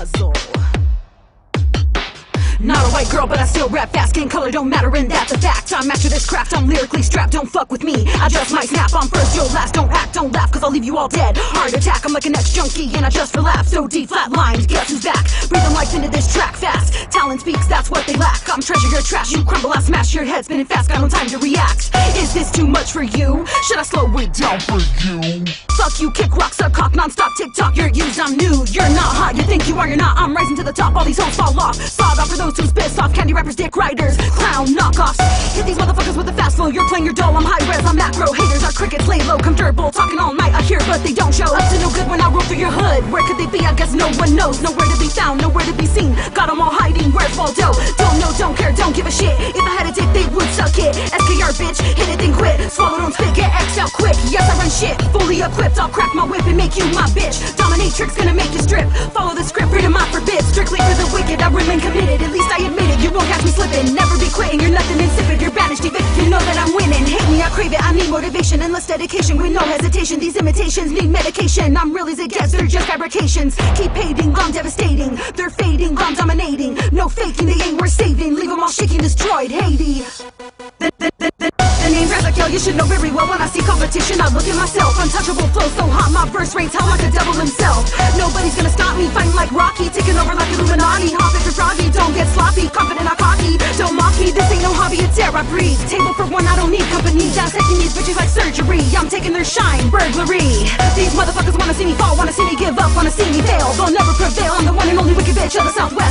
muzzle. Not a white girl, but I still rap fast. Skin color don't matter, and that's a fact. I'm master this craft, I'm lyrically strapped. Don't fuck with me, I just might snap. I'm first, you'll last. Don't act, don't laugh, cause I'll leave you all dead. Heart attack, I'm like an ex-junkie, and I just relapse. So deep, flat lines, guess who's back? Breathing life into this track fast. Talent speaks, that's what they lack. I'm treasure, you're trash, you crumble, I smash your head. Spinning fast, got no time to react. Is this too much for you? Should I slow it down for you? Fuck you, kick rocks, suck cock, non-stop TikTok. You're used, I'm new, you're not hot. You think you are, you're not. I'm rising to the top, all these hoes fall off. Slog off for those who spit soft. Candy rappers, dick riders, clown knockoffs. Hit these motherfuckers with the fast flow. You're playing your doll, I'm high res, I'm macro. Haters are crickets, lay low, comfortable. Talking all night, I hear but they don't show. Up to no good when I roll through your hood. Where could they be? I guess no one knows. Nowhere to be found, nowhere to be seen. Got them all hiding, where's Waldo? Don't know, don't care, don't give a shit. If I had a dick, they would suck it. SKR bitch, hit it then quit. Swallow, don't spit, get X out quick. Yes, I run shit, fully equipped. I'll crack my whip and make you my bitch. Dominatrix gonna make you strip. Follow the script, read my forbid. Strictly for the wicked, I remain committed. At least I admit it, you won't catch me slipping. Never be quitting, you're nothing insipid. You're banished, even you know that I'm winning. Hate me, I crave it, I need motivation. Endless dedication with no hesitation. These imitations need medication. I'm real as it gets, they're just fabrications. Keep hating, I'm devastating. They're fading, I'm dominating. No faking, they ain't worth saving. Leave them all shaking, destroyed, Haiti. The name's Ezekiel, you should know very well. When I see competition, I look at myself. Untouchable flow so hot, my verse rains hell like a devil himself. Nobody's gonna stop me, fighting like Rocky, taking over like Illuminati. Hop if you're froggy, don't get sloppy, confident I cocky. Don't mock me, this ain't no hobby, it's air I breathe. Table for one, I don't need company. Dissecting these bitches like surgery. I'm taking their shine, burglary. These motherfuckers wanna see me fall, wanna see me give up, wanna see me fail. They'll never prevail, I'm the one and only wicked bitch of the Southwest.